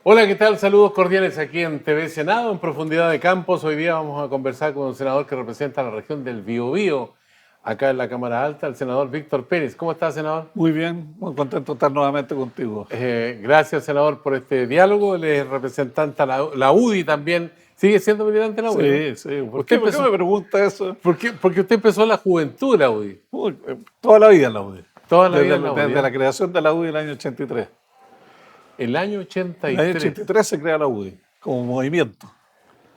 Hola, ¿qué tal? Saludos cordiales aquí en TV Senado, en Profundidad de Campos. Hoy día vamos a conversar con un senador que representa la región del Biobío, acá en la Cámara Alta, el senador Víctor Pérez. ¿Cómo está, senador? Muy bien, muy contento de estar nuevamente contigo. Gracias, senador, por este diálogo. Él es representante a la UDI también. ¿Sigue siendo militante de la UDI, no? Sí, sí. ¿Por Usted qué? ¿Por qué empezó, me pregunta eso? porque usted empezó en la juventud de la UDI, Uy, toda la vida en la UDI. toda la vida Desde, en la UDI, desde la ¿eh? creación de la UDI en el año 83. El año En el año 83, 83 se crea la UDI como movimiento.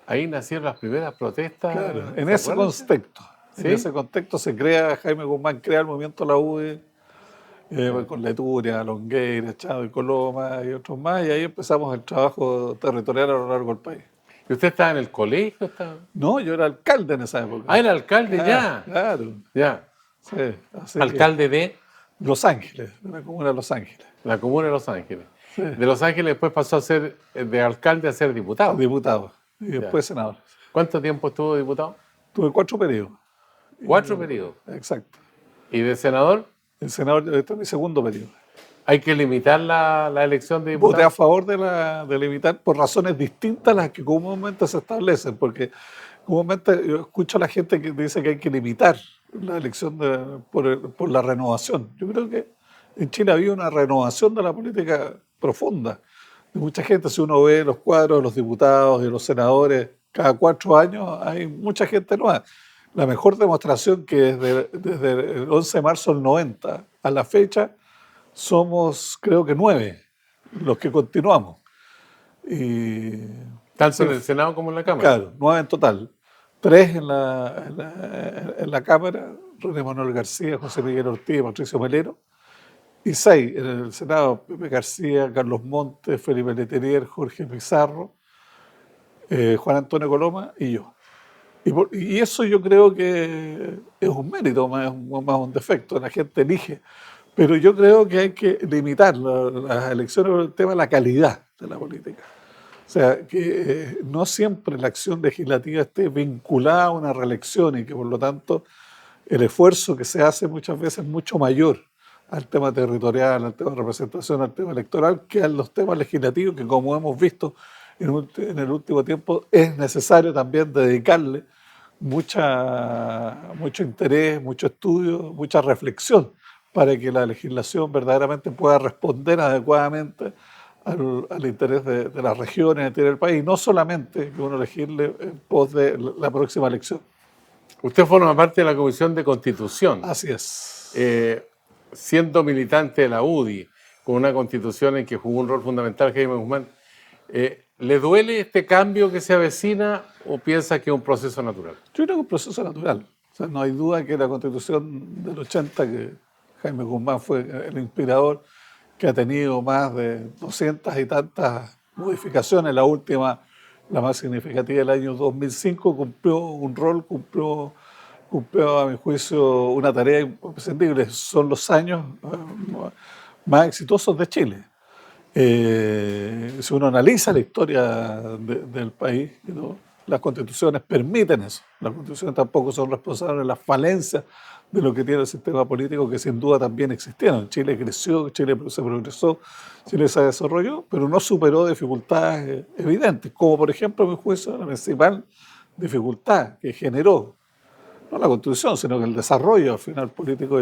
ahí nacieron las primeras Claro, protestas, en ¿se ese acuerdan? contexto. En ¿Sí? ese contexto se crea, Jaime Guzmán crea el movimiento de la UDI, con Leturia, Longueira, Chávez Coloma y otros más, y ahí empezamos el trabajo territorial a lo largo del país. ¿Y usted estaba en el colegio? ¿Estaba? No, yo era alcalde en esa época. Ah, era alcalde Claro, ya. claro. Ya. Sí, así que Alcalde de Los Ángeles, de la comuna de Los Ángeles. la comuna de Los Ángeles. Sí, De Los Ángeles después pasó a ser de alcalde a ser diputado. diputado y Ya. después senador. ¿Cuánto tiempo estuvo diputado? Tuve 4 periodos. 4 periodos. Exacto. ¿Y de senador? El senador, este es mi segundo periodo. Hay que limitar la elección de Voté a diputado. favor de limitar por razones distintas a las que comúnmente se establecen, porque comúnmente yo escucho a la gente que dice que hay que limitar la elección por la renovación. Yo creo que en Chile había una renovación de la política profunda. De mucha gente, si uno ve los cuadros de los diputados y los senadores, cada 4 años hay mucha gente nueva. La mejor demostración que desde el 11 de marzo del 90 a la fecha somos, creo que 9 los que continuamos. Y Tanto sí, en el Senado como en la Cámara. claro, 9 en total. 3 en la Cámara, René Manuel García, José Miguel Ortiz y Patricio Melero. Y 6 en el Senado, Pepe García, Carlos Montes, Felipe Letelier, Jorge Pizarro, Juan Antonio Coloma y yo. Y eso yo creo que es un mérito, más un defecto. La gente elige. Pero yo creo que hay que limitar las elecciones por el tema de la calidad de la política. O sea, que no siempre la acción legislativa esté vinculada a una reelección y que por lo tanto el esfuerzo que se hace muchas veces es mucho mayor al tema territorial, al tema de representación, al tema electoral, que a los temas legislativos que, como hemos visto en el último tiempo, es necesario también dedicarle mucho interés, mucho estudio, mucha reflexión para que la legislación verdaderamente pueda responder adecuadamente al interés de las regiones, del país, no solamente que uno elegirle en pos de la próxima elección. Usted forma parte de la Comisión de Constitución. Así es. Siendo militante de la UDI, con una constitución en que jugó un rol fundamental Jaime Guzmán, ¿le duele este cambio que se avecina o piensa que es un proceso natural? Yo creo que es un proceso natural. O sea, no hay duda que la constitución del 80, que Jaime Guzmán fue el inspirador, que ha tenido más de 200 y tantas modificaciones, la última, la más significativa del año 2005, cumplió un rol, cumplió a mi juicio una tarea imprescindible. Son los años más exitosos de Chile. Si uno analiza la historia del país, ¿no? Las constituciones permiten eso. Las constituciones tampoco son responsables de las falencias de lo que tiene el sistema político, que sin duda también existieron. Chile creció, Chile se progresó, Chile se desarrolló, pero no superó dificultades evidentes, como por ejemplo, a mi juicio, la principal dificultad que generó no la constitución, sino que el desarrollo al final político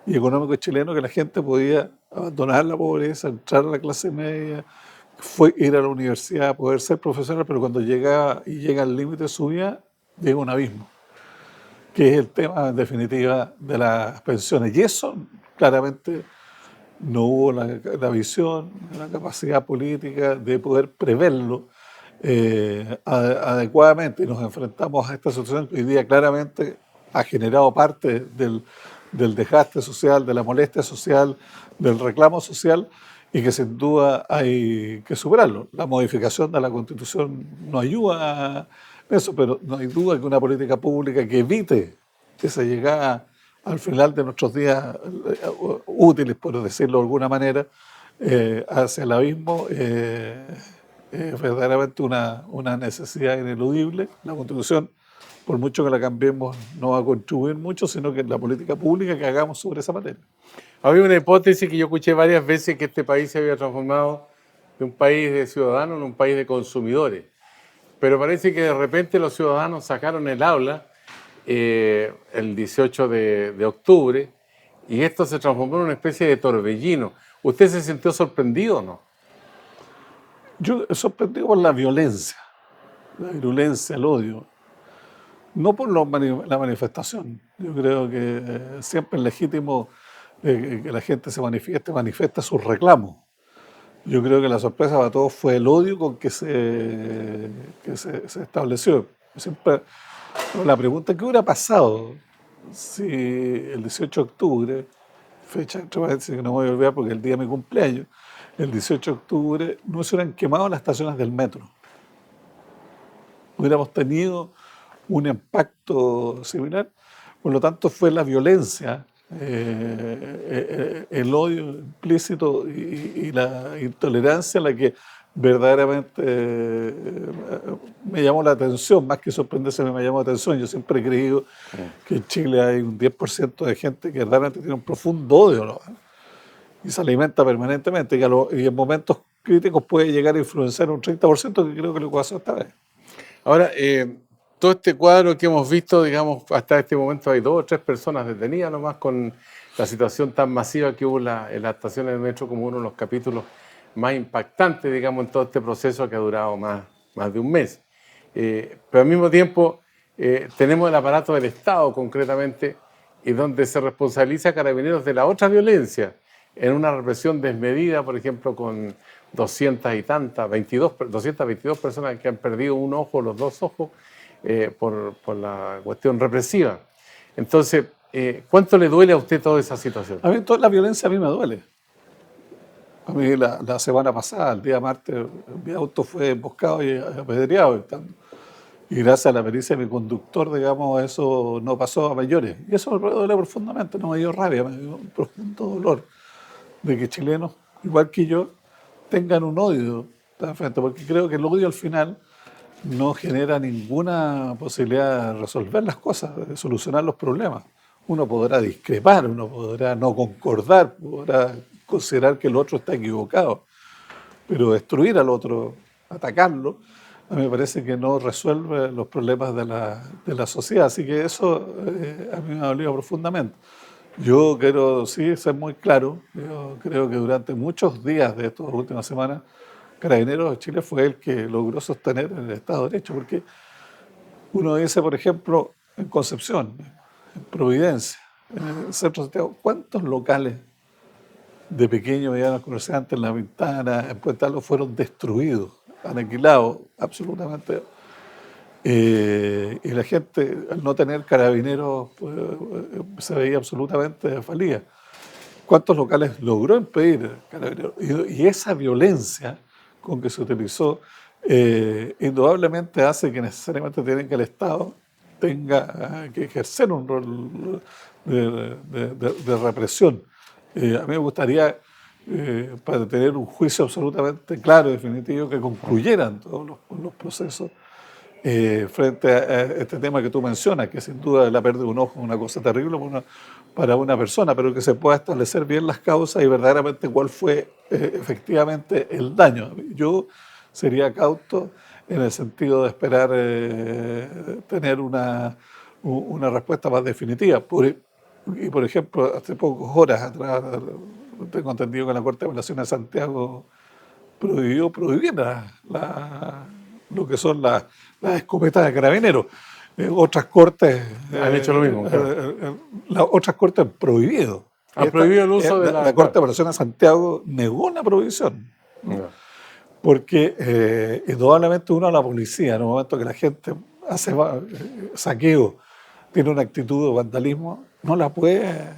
y económico chileno, que la gente podía abandonar la pobreza, entrar a la clase media, ir a la universidad, poder ser profesional, pero cuando llega al límite de su vida, llega un abismo, que es el tema en definitiva de las pensiones. Y eso claramente no hubo la visión, la capacidad política de poder preverlo adecuadamente, y nos enfrentamos a esta situación que hoy día claramente ha generado parte del desgaste social, de la molestia social, del reclamo social, y que sin duda hay que superarlo. La modificación de la Constitución no ayuda a eso, pero no hay duda que una política pública que evite esa llegada al final de nuestros días útiles, por decirlo de alguna manera, hacia el abismo, es verdaderamente una necesidad ineludible. La Constitución, por mucho que la cambiemos, no va a contribuir mucho, sino que en la política pública que hagamos sobre esa materia. Había una hipótesis que yo escuché varias veces, que este país se había transformado de un país de ciudadanos en un país de consumidores. Pero parece que de repente los ciudadanos sacaron el aula el 18 de octubre y esto se transformó en una especie de torbellino. ¿Usted se sintió sorprendido o no? Yo sorprendido por la violencia, la virulencia, el odio, no por la manifestación. Yo creo que siempre es legítimo que la gente se manifiesta sus reclamos. Yo creo que la sorpresa para todos fue el odio con que se estableció. Siempre, la pregunta, ¿qué hubiera pasado si el 18 de octubre, fecha entre paréntesis que no me voy a olvidar porque es el día de mi cumpleaños, el 18 de octubre no se hubieran quemado las estaciones del metro? Hubiéramos tenido un impacto similar. Por lo tanto, fue la violencia, el odio implícito y la intolerancia la que verdaderamente me llamó la atención, más que sorprenderse me llamó la atención. Yo siempre he creído que en Chile hay un 10% de gente que verdaderamente tiene un profundo odio, ¿no? Y se alimenta permanentemente y en momentos críticos puede llegar a influenciar un 30%, que creo que lo pasó esta vez. Ahora, todo este cuadro que hemos visto, digamos, hasta este momento hay 2 o 3 personas detenidas nomás con la situación tan masiva que hubo en las estaciones de metro como uno de los capítulos más impactantes, digamos, en todo este proceso que ha durado más de un mes. Pero al mismo tiempo tenemos el aparato del Estado concretamente y donde se responsabiliza a Carabineros de la otra violencia en una represión desmedida, por ejemplo, con 222 personas que han perdido un ojo, los 2 ojos, por la cuestión represiva. Entonces, ¿cuánto le duele a usted toda esa situación? A mí toda la violencia a mí me duele. A mí la semana pasada, el día martes, mi auto fue emboscado y apedreado. Y gracias a la pericia de mi conductor, digamos, eso no pasó a mayores. Y eso me duele profundamente, no me dio rabia, me dio un profundo dolor de que chilenos, igual que yo, tengan un odio tan frente, porque creo que el odio al final no genera ninguna posibilidad de resolver las cosas, de solucionar los problemas. Uno podrá discrepar, uno podrá no concordar, podrá considerar que el otro está equivocado, pero destruir al otro, atacarlo, a mí me parece que no resuelve los problemas de la sociedad. Así que eso a mí me ha dolido profundamente. Yo quiero, sí, ser muy claro. Yo creo que durante muchos días de estas últimas semanas, Carabineros de Chile fue el que logró sostener el Estado de Derecho, porque uno dice, por ejemplo, en Concepción, en Providencia, en el centro de Santiago, ¿cuántos locales de pequeños y medianos comerciantes en La Pintana, en Puente Alto, fueron destruidos, aniquilados absolutamente? Y la gente, al no tener carabineros, pues, se veía absolutamente desvalida. ¿Cuántos locales logró impedir Carabineros? Y esa violencia con que se utilizó, indudablemente hace que necesariamente tienen que el Estado tenga que ejercer un rol de represión. A mí me gustaría, para tener un juicio absolutamente claro y definitivo, que concluyeran todos los procesos frente a este tema que tú mencionas, que sin duda la pérdida de un ojo es una cosa terrible para una persona, pero que se pueda establecer bien las causas y verdaderamente cuál fue efectivamente el daño. Yo sería cauto en el sentido de esperar tener una respuesta más definitiva. Y por ejemplo, hace pocas horas atrás, tengo entendido que la Corte de Apelaciones de Santiago prohibir lo que son las escopetas de Carabineros. Otras cortes Han hecho lo mismo. las otras cortes han prohibido. Han prohibido el uso de la Corte de Apelaciones de Santiago negó la prohibición. No. Porque indudablemente uno a la policía, en el momento que la gente hace saqueo, tiene una actitud de vandalismo, no la puede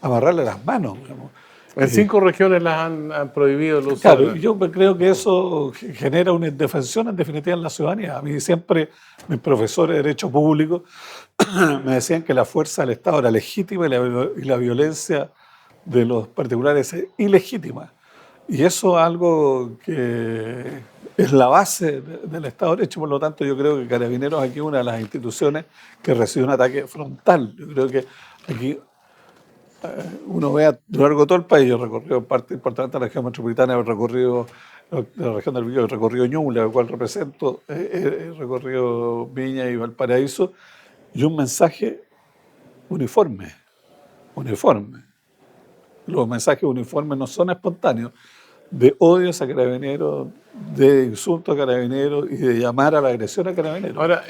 amarrarle las manos, digamos. En 5 regiones las han prohibido el uso. Claro, yo creo que eso genera una indefensión en definitiva en la ciudadanía. A mí siempre mis profesores de Derecho Público me decían que la fuerza del Estado era legítima y la violencia de los particulares es ilegítima. Y eso es algo que es la base del Estado de Derecho. Por lo tanto, yo creo que Carabineros aquí es una de las instituciones que recibe un ataque frontal. Yo creo que aquí uno ve a lo largo de todo el país, yo he recorrido parte importante de la región metropolitana, he recorrido la región del Biobío, he recorrido Ñuble, al cual represento, he recorrido Viña y Valparaíso, y un mensaje uniforme, uniforme. Los mensajes uniformes no son espontáneos, de odios a carabineros, de insultos a carabineros y de llamar a la agresión a carabineros. Ahora,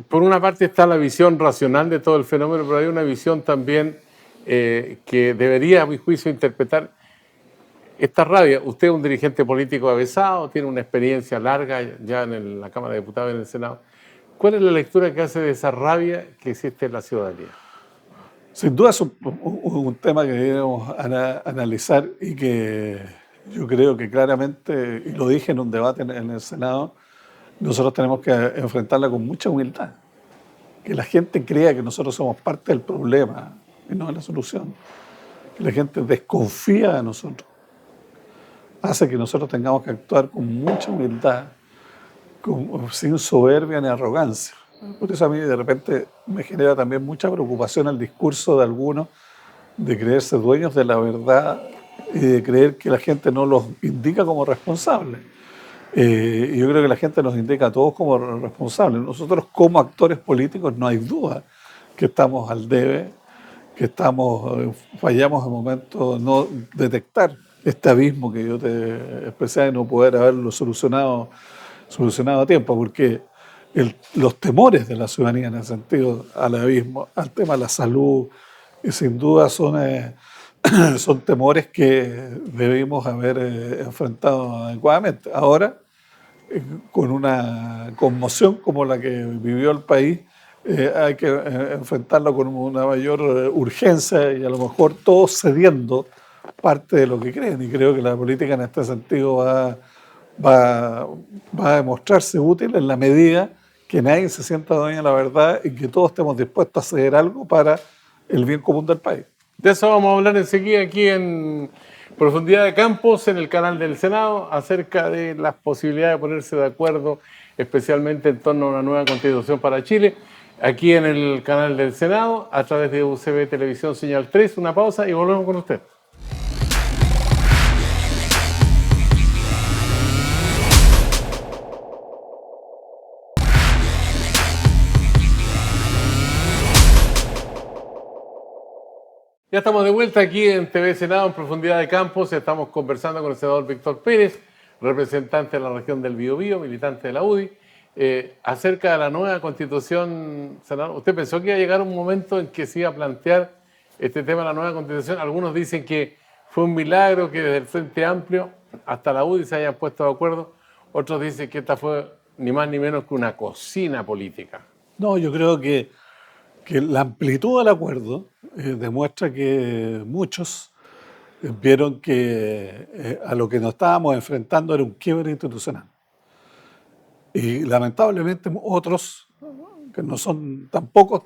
por una parte está la visión racional de todo el fenómeno, pero hay una visión también que debería, a mi juicio, interpretar esta rabia. Usted es un dirigente político avesado, tiene una experiencia larga ya en la Cámara de Diputados y en el Senado. ¿Cuál es la lectura que hace de esa rabia que existe en la ciudadanía? Sin duda es un tema que debemos analizar y que yo creo que claramente, y lo dije en un debate en el Senado, nosotros tenemos que enfrentarla con mucha humildad. Que la gente crea que nosotros somos parte del problema y no de la solución. Que la gente desconfía de nosotros. Hace que nosotros tengamos que actuar con mucha humildad, sin soberbia ni arrogancia. Por eso a mí de repente me genera también mucha preocupación el discurso de algunos de creerse dueños de la verdad y de creer que la gente no los indica como responsables. Y yo creo que la gente nos indica a todos como responsables. Nosotros como actores políticos no hay duda que estamos al debe, que fallamos en momentos de no detectar este abismo que yo te expresé y no poder haberlo solucionado a tiempo, porque los temores de la ciudadanía en el sentido al abismo, al tema de la salud, y sin duda son temores que debimos haber enfrentado adecuadamente. Ahora, con una conmoción como la que vivió el país, hay que enfrentarlo con una mayor urgencia y a lo mejor todos cediendo parte de lo que creen. Y creo que la política en este sentido va a demostrarse útil en la medida que nadie se sienta dueño de la verdad y que todos estemos dispuestos a ceder algo para el bien común del país. De eso vamos a hablar enseguida aquí en Profundidad de Campos, en el canal del Senado, acerca de las posibilidades de ponerse de acuerdo, especialmente en torno a una nueva constitución para Chile, aquí en el canal del Senado, a través de UCB Televisión Señal 3. Una pausa y volvemos con usted. Ya estamos de vuelta aquí en TV Senado, en Profundidad de Campos. Estamos conversando con el senador Víctor Pérez, representante de la región del Biobío, militante de la UDI, acerca de la nueva constitución. Senador, ¿usted pensó que iba a llegar un momento en que se iba a plantear este tema de la nueva constitución? Algunos dicen que fue un milagro que desde el Frente Amplio hasta la UDI se hayan puesto de acuerdo. Otros dicen que esta fue ni más ni menos que una cocina política. No, yo creo que la amplitud del acuerdo demuestra que muchos vieron que a lo que nos estábamos enfrentando era un quiebre institucional. Y lamentablemente otros, que no son tan pocos,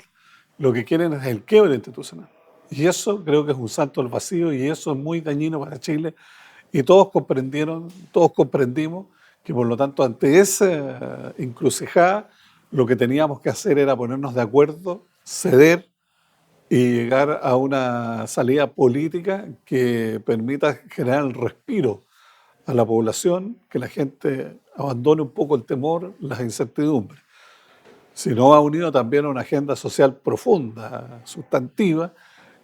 lo que quieren es el quiebre institucional. Y eso creo que es un salto al vacío y eso es muy dañino para Chile. Y todos comprendimos que por lo tanto ante esa encrucijada lo que teníamos que hacer era ponernos de acuerdo, ceder y llegar a una salida política que permita generar el respiro a la población, que la gente abandone un poco el temor, las incertidumbres. Si no va unido también a una agenda social profunda, sustantiva,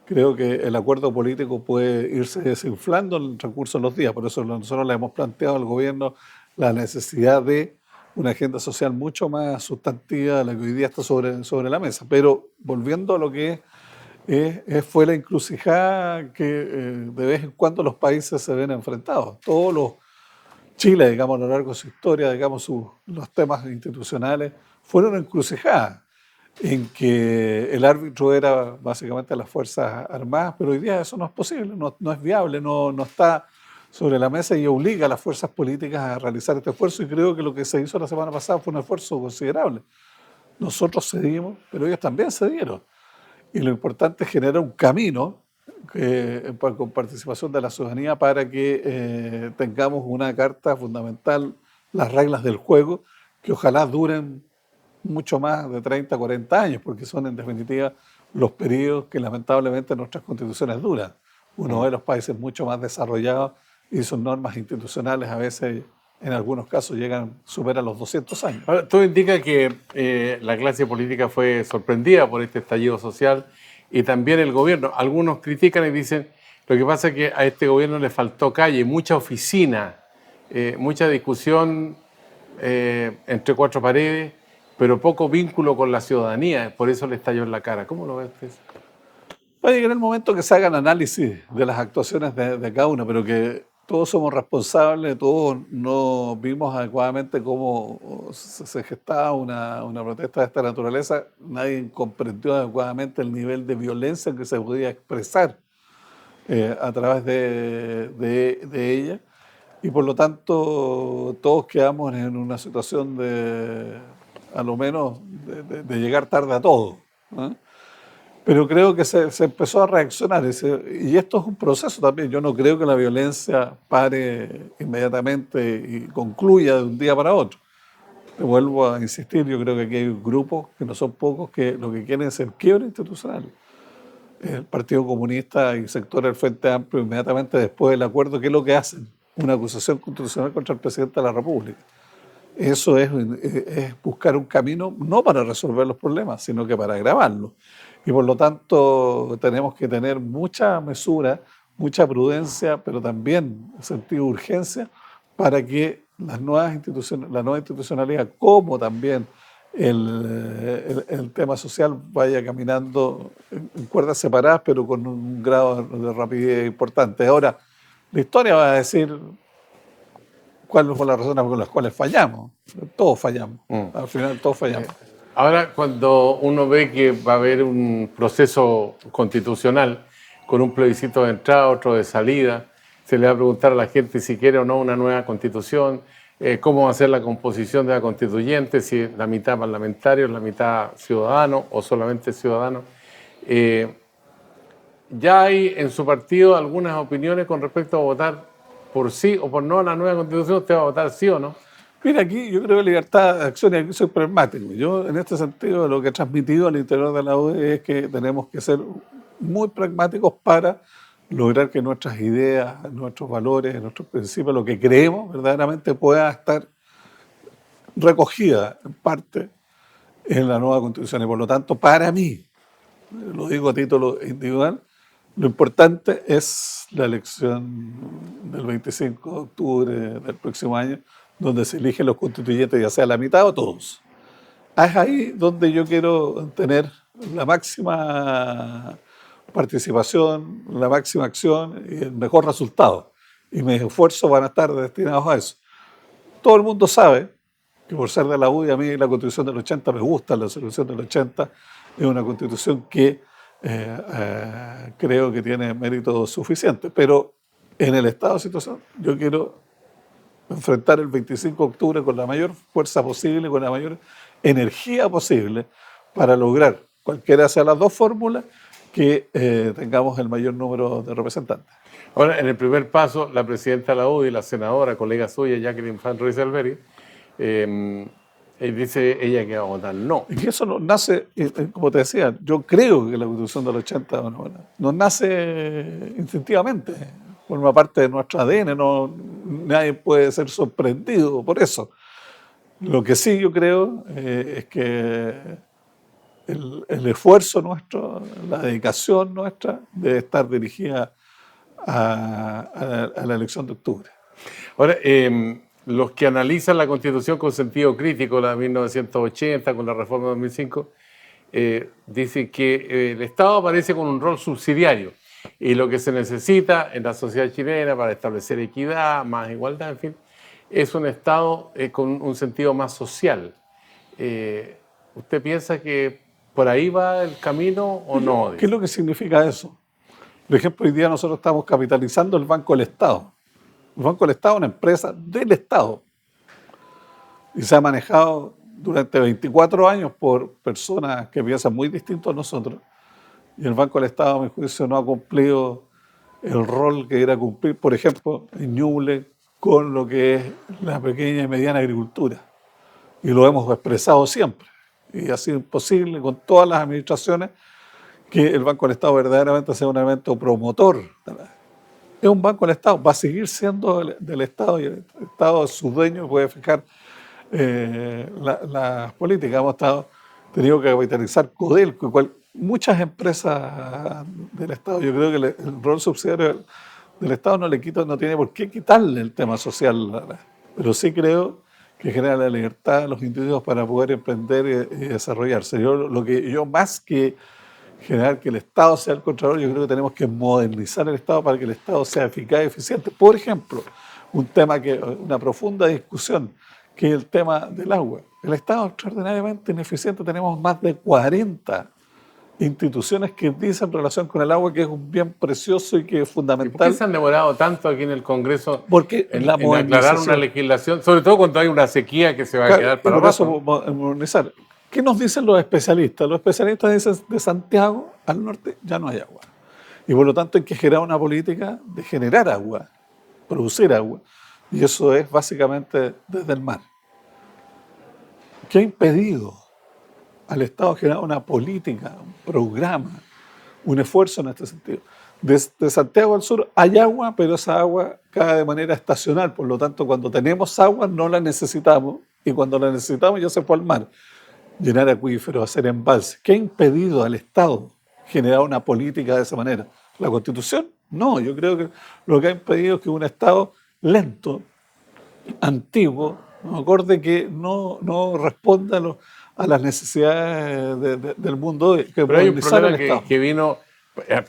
creo que el acuerdo político puede irse desinflando en el transcurso de los días. Por eso nosotros le hemos planteado al gobierno la necesidad de una agenda social mucho más sustantiva de la que hoy día está sobre la mesa. Pero volviendo a lo que fue la encrucijada que de vez en cuando los países se ven enfrentados. Chile, digamos, a lo largo de su historia, digamos, los temas institucionales fueron encrucijadas en que el árbitro era básicamente las Fuerzas Armadas, pero hoy día eso no es posible, no es viable, no está sobre la mesa y obliga a las fuerzas políticas a realizar este esfuerzo y creo que lo que se hizo la semana pasada fue un esfuerzo considerable. Nosotros cedimos, pero ellos también cedieron. Y lo importante es generar un camino con participación de la ciudadanía para que tengamos una carta fundamental, las reglas del juego, que ojalá duren mucho más de 30, 40 años, porque son en definitiva los periodos que lamentablemente nuestras constituciones duran. Uno ve los países mucho más desarrollados y sus normas institucionales a veces, en algunos casos, superan los 200 años. Ahora, todo indica que la clase política fue sorprendida por este estallido social y también el gobierno. Algunos critican y dicen, lo que pasa es que a este gobierno le faltó calle, mucha oficina, mucha discusión entre cuatro paredes, pero poco vínculo con la ciudadanía, por eso le estalló en la cara. ¿Cómo lo ve usted? Va a llegar el momento que se hagan análisis de las actuaciones de cada uno, pero que todos somos responsables, todos no vimos adecuadamente cómo se gestaba una protesta de esta naturaleza, nadie comprendió adecuadamente el nivel de violencia que se podía expresar a través de ella, y por lo tanto todos quedamos en una situación a lo menos, de llegar tarde a todo, ¿no? Pero creo que se empezó a reaccionar, y esto es un proceso también. Yo no creo que la violencia pare inmediatamente y concluya de un día para otro. Te vuelvo a insistir, yo creo que aquí hay grupos, que no son pocos, que lo que quieren es el quiebre institucional. El Partido Comunista y sector del Frente Amplio, inmediatamente después del acuerdo, ¿qué es lo que hacen? Una acusación constitucional contra el presidente de la República. Eso es buscar un camino no para resolver los problemas, sino que para agravarlos. Y por lo tanto tenemos que tener mucha mesura, mucha prudencia, pero también sentido de urgencia para que las nuevas instituciones, la nueva institucionalidad, como también el tema social, vaya caminando en cuerdas separadas, pero con un grado de rapidez importante. Ahora, la historia va a decir cuáles fueron las razones por las cuales fallamos. Todos fallamos. Al final todos fallamos. Ahora, cuando uno ve que va a haber un proceso constitucional con un plebiscito de entrada, otro de salida, se le va a preguntar a la gente si quiere o no una nueva constitución, cómo va a ser la composición de la constituyente, si la mitad parlamentario, la mitad ciudadano o solamente ciudadano. Ya hay en su partido algunas opiniones con respecto a votar por sí o por no a la nueva constitución. ¿Usted va a votar sí o no? Mira, aquí yo creo que libertad de acción, y aquí soy pragmático. Yo, en este sentido, lo que he transmitido al interior de la UE es que tenemos que ser muy pragmáticos para lograr que nuestras ideas, nuestros valores, nuestros principios, lo que creemos verdaderamente pueda estar recogida en parte en la nueva Constitución. Y por lo tanto, para mí, lo digo a título individual, lo importante es la elección del 25 de octubre del próximo año, donde se eligen los constituyentes, ya sea la mitad o todos. Es ahí donde yo quiero tener la máxima participación, la máxima acción y el mejor resultado. Y mis esfuerzos van a estar destinados a eso. Todo el mundo sabe que, por ser de la UDI, a mí la Constitución del 80 me gusta, la Resolución del 80 es una Constitución que creo que tiene méritos suficientes, pero en el estado de situación yo quiero enfrentar el 25 de octubre con la mayor fuerza posible, con la mayor energía posible, para lograr, cualquiera sea las dos fórmulas, que tengamos el mayor número de representantes. Ahora, en el primer paso, la presidenta de la UDI, la senadora, colega suya, Jacqueline Van Rysselberghe, dice ella que va a votar no. Y que eso nos nace, como te decía, yo creo que la Constitución del 80 nos nace instintivamente, forma parte de nuestro ADN, nadie puede ser sorprendido por eso. Lo que sí yo creo es que el esfuerzo nuestro, la dedicación nuestra debe estar dirigida a la elección de octubre. Ahora, los que analizan la Constitución con sentido crítico, la de 1980, con la reforma de 2005, dicen que el Estado aparece con un rol subsidiario y lo que se necesita en la sociedad chilena para establecer equidad, más igualdad, en fin, es un Estado con un sentido más social. ¿Usted piensa que por ahí va el camino o no? ¿Qué es lo que significa eso? Por ejemplo, hoy día nosotros estamos capitalizando el Banco del Estado. El Banco del Estado es una empresa del Estado y se ha manejado durante 24 años por personas que piensan muy distinto a nosotros, y el Banco del Estado, a mi juicio, no ha cumplido el rol que era cumplir, por ejemplo, en Ñuble, con lo que es la pequeña y mediana agricultura, y lo hemos expresado siempre, y ha sido imposible con todas las administraciones que el Banco del Estado verdaderamente sea un elemento promotor. Es un banco del Estado, va a seguir siendo del Estado y el Estado es su dueño y puede fijar las políticas. Hemos tenido que capitalizar Codelco, muchas empresas del Estado. Yo creo que el rol subsidiario del Estado no tiene por qué quitarle el tema social, pero sí creo que genera la libertad a los individuos para poder emprender y desarrollarse. Yo más que generar que el Estado sea el controlador, yo creo que tenemos que modernizar el Estado para que el Estado sea eficaz y eficiente. Por ejemplo, una profunda discusión, que es el tema del agua. El Estado es extraordinariamente ineficiente, tenemos más de 40 instituciones que dicen en relación con el agua que es un bien precioso y que es ¿Y fundamental. por qué se han demorado tanto aquí en el Congreso Porque en la aclarar una modernización, legislación, sobre todo cuando hay una sequía que se va a quedar y para por eso rato? modernizar. ¿Qué nos dicen los especialistas? Los especialistas dicen de Santiago al norte ya no hay agua. Y por lo tanto hay que generar una política de generar agua, producir agua. Y eso es básicamente desde el mar. ¿Qué ha impedido al Estado generar una política, un programa, un esfuerzo en este sentido? Desde Santiago al sur hay agua, pero esa agua cae de manera estacional. Por lo tanto, cuando tenemos agua no la necesitamos y cuando la necesitamos ya se fue al mar. Llenar acuíferos, hacer embalses. ¿Qué ha impedido al Estado generar una política de esa manera? ¿La Constitución? No, yo creo que lo que ha impedido es que un Estado lento, antiguo, ¿no? Acorde que no responda a las necesidades del mundo, que Pero hay un modernizar el problema Estado. que vino,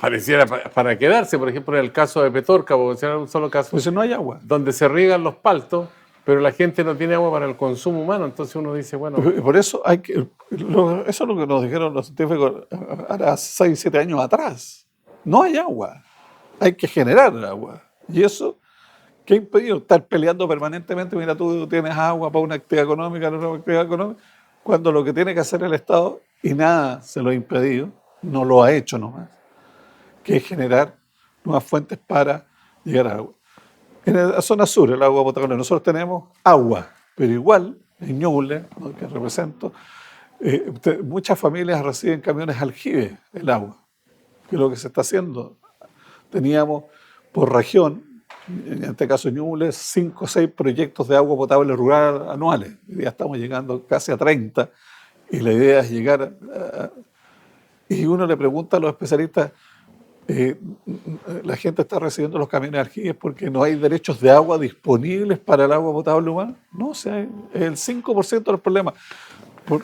pareciera para quedarse, por ejemplo, en el caso de Petorca, por mencionar un solo caso, Pues si no hay agua. donde se riegan los paltos, pero la gente no tiene agua para el consumo humano. Entonces uno dice, bueno, Por eso eso es lo que nos dijeron los científicos ahora 6, 7 años atrás. No hay agua. Hay que generar agua. Y eso, ¿qué ha impedido? Estar peleando permanentemente. Mira, tú tienes agua para una actividad económica, no una actividad económica, cuando lo que tiene que hacer el Estado, y nada se lo ha impedido, no lo ha hecho nomás, que es generar nuevas fuentes para llegar a agua. En la zona sur, el agua potable, nosotros tenemos agua, pero igual, en Ñuble, ¿no?, que represento, muchas familias reciben camiones aljibe el agua, que es lo que se está haciendo. Teníamos por región, en este caso Ñuble, 5 o 6 proyectos de agua potable rural anuales. Ya estamos llegando casi a 30 y la idea es llegar y uno le pregunta a los especialistas, la gente está recibiendo los camiones aljibes porque no hay derechos de agua disponibles para el agua potable humana. No, o sea, es el 5% del problema.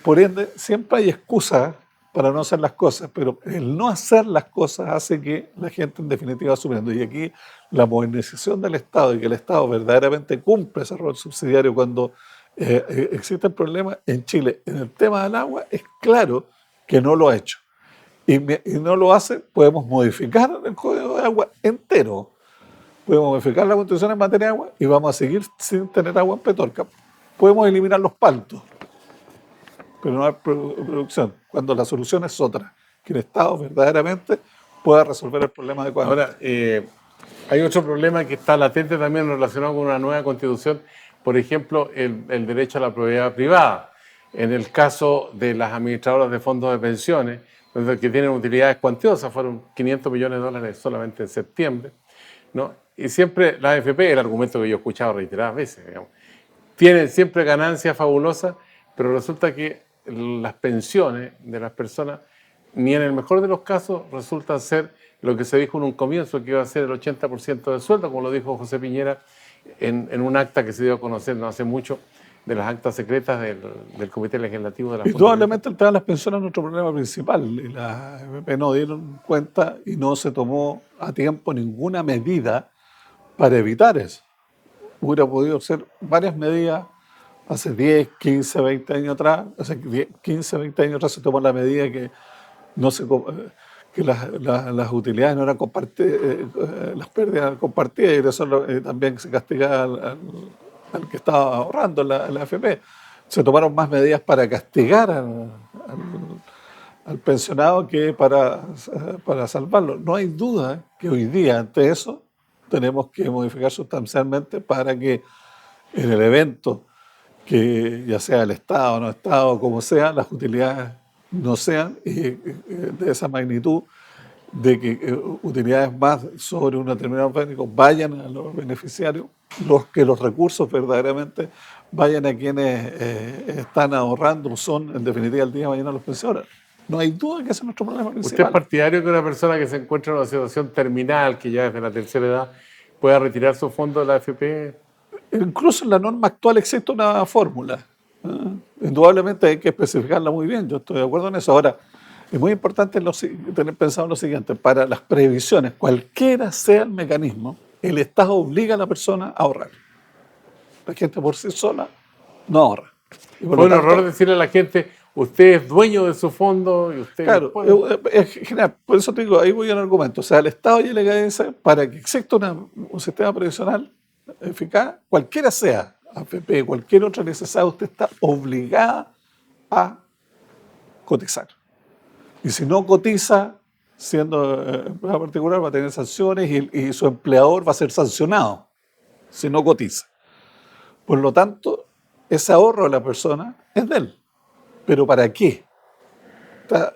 Por ende, siempre hay excusas para no hacer las cosas, pero el no hacer las cosas hace que la gente en definitiva va sufriendo. Y aquí la modernización del Estado y que el Estado verdaderamente cumpla ese rol subsidiario cuando existen problemas en Chile en el tema del agua, es claro que no lo ha hecho. Y no lo hace, podemos modificar el Código de Agua entero. Podemos modificar la Constitución en materia de agua y vamos a seguir sin tener agua en Petorca. Podemos eliminar los paltos, pero no hay producción. Cuando la solución es otra, que el Estado verdaderamente pueda resolver el problema adecuadamente. ahora, hay otro problema que está latente también relacionado con una nueva constitución, por ejemplo, el derecho a la propiedad privada. En el caso de las administradoras de fondos de pensiones, que tienen utilidades cuantiosas, fueron 500 millones de dólares solamente en septiembre, ¿no? Y siempre la AFP, el argumento que yo he escuchado reiteradas veces, digamos, tienen siempre ganancias fabulosas, pero resulta que las pensiones de las personas, ni en el mejor de los casos, resultan ser lo que se dijo en un comienzo, que iba a ser el 80% del sueldo, como lo dijo José Piñera en un acta que se dio a conocer no hace mucho, de las actas secretas del Comité Legislativo de la Junta. Indudablemente el tema de las pensiones es nuestro problema principal. Y las AFP no dieron cuenta y no se tomó a tiempo ninguna medida para evitar eso. Hubiera podido ser varias medidas hace 10, 15, 20 años atrás. Hace 15, 20 años atrás se tomó la medida que, no se, que las utilidades no eran compartidas, las pérdidas eran compartidas y de eso también se castigaba al que estaba ahorrando la AFP. Se tomaron más medidas para castigar al pensionado que para salvarlo. No hay duda que hoy día, ante eso, tenemos que modificar sustancialmente para que en el evento, que ya sea el Estado o no Estado, como sea, las utilidades no sean de esa magnitud de que utilidades más sobre un determinado técnico vayan a los beneficiarios, que los recursos verdaderamente vayan a quienes están ahorrando, son en definitiva el día de mañana los pensiones. No hay duda que ese es nuestro problema ¿Usted es principal. partidario que una persona que se encuentra en una situación terminal, que ya es de la tercera edad, pueda retirar su fondo de la AFP? Incluso en la norma actual existe una fórmula. Indudablemente hay que especificarla muy bien, yo estoy de acuerdo en eso. Ahora, es muy importante tener pensado lo siguiente: para las previsiones, cualquiera sea el mecanismo, el Estado obliga a la persona a ahorrar. La gente por sí sola no ahorra. Y por Fue lo un tanto, error decirle a la gente, usted es dueño de su fondo y usted claro, puede. es general. Por eso te digo, ahí voy al argumento. O sea, el Estado ya le dice, para que exista un sistema previsional eficaz, cualquiera sea, AFP, cualquier otra necesidad, usted está obligada a cotizar. Y si no cotiza, siendo empresa particular, va a tener sanciones y su empleador va a ser sancionado si no cotiza. Por lo tanto, ese ahorro de la persona es de él. ¿Pero para qué?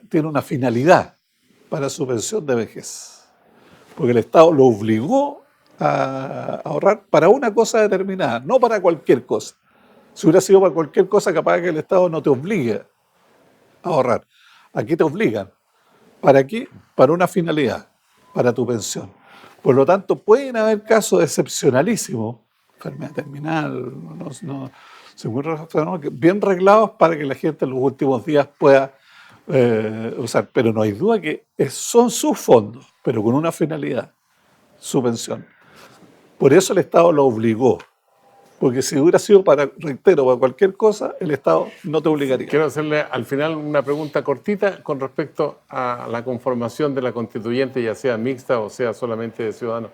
Tiene una finalidad: para su pensión de vejez. Porque el Estado lo obligó a ahorrar para una cosa determinada, no para cualquier cosa. Si hubiera sido para cualquier cosa, capaz que el Estado no te obligue a ahorrar. Aquí te obligan. ¿Para qué? Para una finalidad, para tu pensión. Por lo tanto, pueden haber casos excepcionalísimos, enfermedad terminal, bien reglados para que la gente en los últimos días pueda usar. Pero no hay duda que son sus fondos, pero con una finalidad: su pensión. Por eso el Estado lo obligó. Porque si hubiera sido reitero, para cualquier cosa, el Estado no te obligaría. Quiero hacerle al final una pregunta cortita con respecto a la conformación de la constituyente, ya sea mixta o sea solamente de ciudadanos.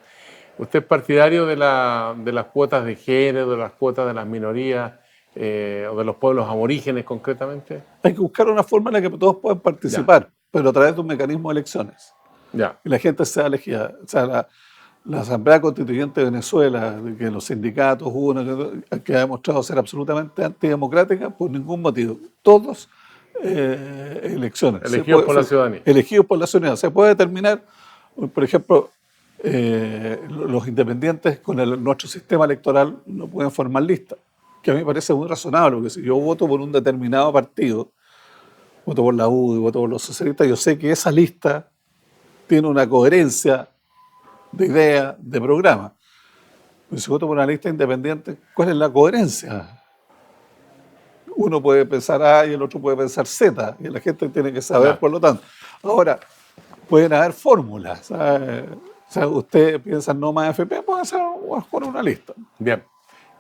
¿Usted es partidario de las cuotas de género, de las cuotas de las minorías o de los pueblos aborígenes concretamente? Hay que buscar una forma en la que todos puedan participar, pero a través de un mecanismo de elecciones. Ya. Y la gente sea elegida. O sea, la Asamblea Constituyente de Venezuela, que los sindicatos, que ha demostrado ser absolutamente antidemocrática por ningún motivo. Todos elecciones. Elegidos por la ciudadanía. Elegidos por la ciudadanía. Se puede determinar, por ejemplo, los independientes con nuestro sistema electoral no pueden formar listas, que a mí me parece muy razonable, porque si yo voto por un determinado partido, voto por la UDI, voto por los socialistas, yo sé que esa lista tiene una coherencia de idea, de programa. Pero si voto por una lista independiente, ¿cuál es la coherencia? Uno puede pensar A y el otro puede pensar Z, y la gente tiene que saber, por lo tanto. Ahora, pueden haber fórmulas, ¿sabes? O sea, usted piensa no más AFP, puede hacer con una lista. Bien.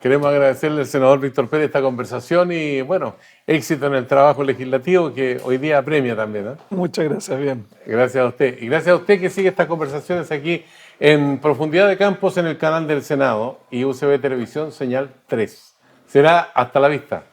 Queremos agradecerle al senador Víctor Pérez esta conversación y, bueno, éxito en el trabajo legislativo que hoy día apremia también, ¿eh? Muchas gracias, bien. Gracias a usted. Y gracias a usted que sigue estas conversaciones aquí en Profundidad de Campos en el canal del Senado y UCB Televisión, señal 3. Será hasta la vista.